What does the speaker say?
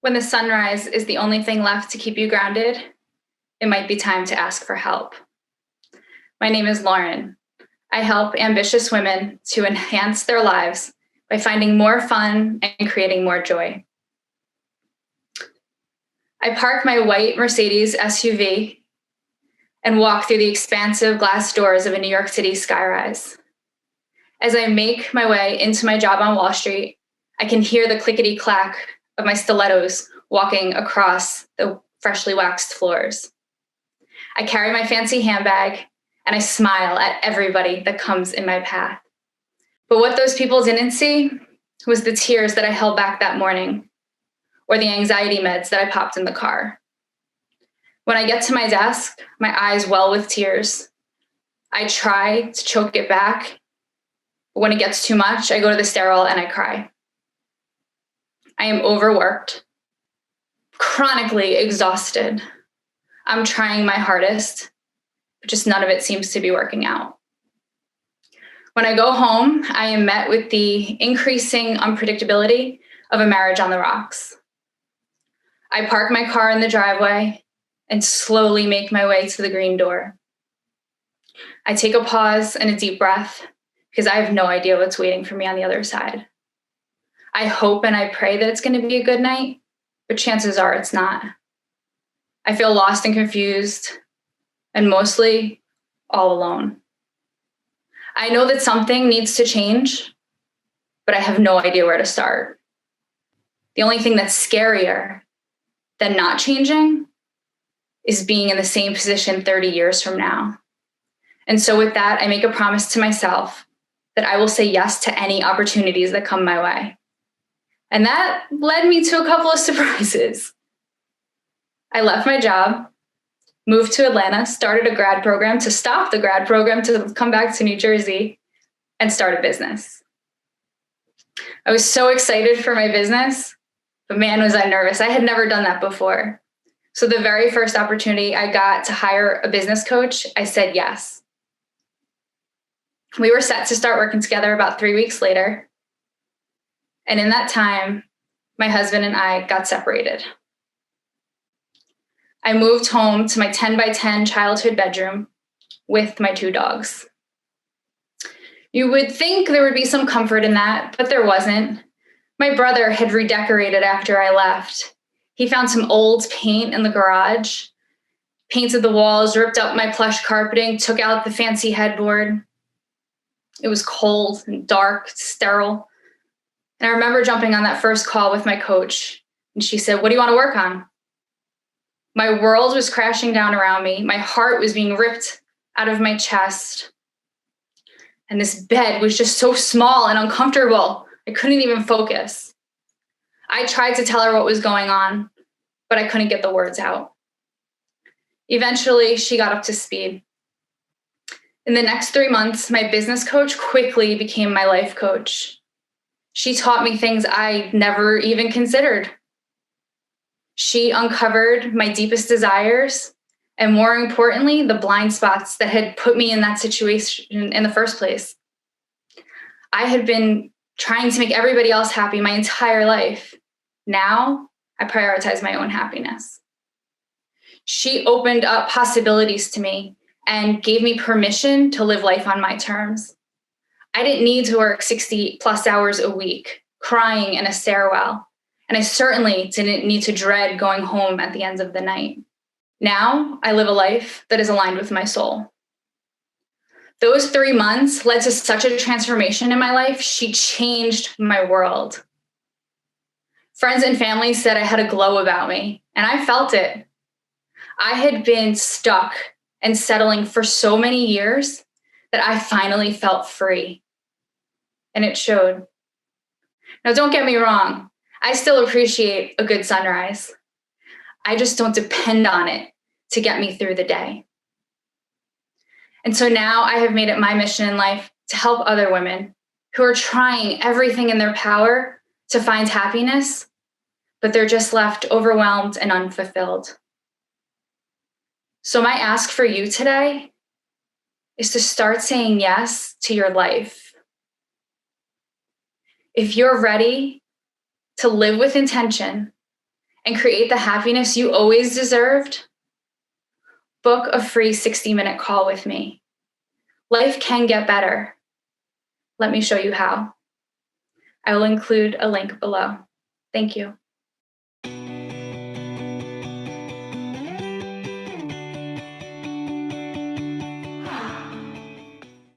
When the sunrise is the only thing left to keep you grounded, it might be time to ask for help. My name is Lauren. I help ambitious women to enhance their lives by finding more fun and creating more joy. I park my white Mercedes SUV and walk through the expansive glass doors of a New York City skyrise. As I make my way into my job on Wall Street, I can hear the clickety-clack of my stilettos walking across the freshly waxed floors. I carry my fancy handbag and I smile at everybody that comes in my path. But what those people didn't see was the tears that I held back that morning, or the anxiety meds that I popped in the car. When I get to my desk, my eyes well with tears. I try to choke it back, but when it gets too much, I go to the stairwell and I cry. I am overworked, chronically exhausted. I'm trying my hardest, but just none of it seems to be working out. When I go home, I am met with the increasing unpredictability of a marriage on the rocks. I park my car in the driveway and slowly make my way to the green door. I take a pause and a deep breath because I have no idea what's waiting for me on the other side. I hope and I pray that it's going to be a good night, but chances are it's not. I feel lost and confused, and mostly all alone. I know that something needs to change, but I have no idea where to start. The only thing that's scarier than not changing is being in the same position 30 years from now. And so with that, I make a promise to myself that I will say yes to any opportunities that come my way. And that led me to a couple of surprises. I left my job, moved to Atlanta, started a grad program to stop the grad program to come back to New Jersey and start a business. I was so excited for my business, but man, was I nervous. I had never done that before. So the very first opportunity I got to hire a business coach, I said yes. We were set to start working together about 3 weeks later. And in that time, my husband and I got separated. I moved home to my 10 by 10 childhood bedroom with my 2 dogs. You would think there would be some comfort in that, but there wasn't. My brother had redecorated after I left. He found some old paint in the garage, painted the walls, ripped up my plush carpeting, took out the fancy headboard. It was cold and dark, sterile. And I remember jumping on that first call with my coach, and she said, "What do you want to work on?" My world was crashing down around me. My heart was being ripped out of my chest. And this bed was just so small and uncomfortable. I couldn't even focus. I tried to tell her what was going on, but I couldn't get the words out. Eventually, she got up to speed. In the next 3 months, my business coach quickly became my life coach. She taught me things I never even considered. She uncovered my deepest desires, and more importantly, the blind spots that had put me in that situation in the first place. I had been trying to make everybody else happy my entire life. Now, I prioritize my own happiness. She opened up possibilities to me and gave me permission to live life on my terms. I didn't need to work 60 plus hours a week, crying in a stairwell. And I certainly didn't need to dread going home at the end of the night. Now I live a life that is aligned with my soul. Those 3 months led to such a transformation in my life. She changed my world. Friends and family said I had a glow about me, and I felt it. I had been stuck and settling for so many years that I finally felt free. And it showed. Now, don't get me wrong. I still appreciate a good sunrise. I just don't depend on it to get me through the day. And so now I have made it my mission in life to help other women who are trying everything in their power to find happiness, but they're just left overwhelmed and unfulfilled. So my ask for you today is to start saying yes to your life. If you're ready to live with intention and create the happiness you always deserved? Book a free 60-minute call with me. Life can get better. Let me show you how. I will include a link below. Thank you.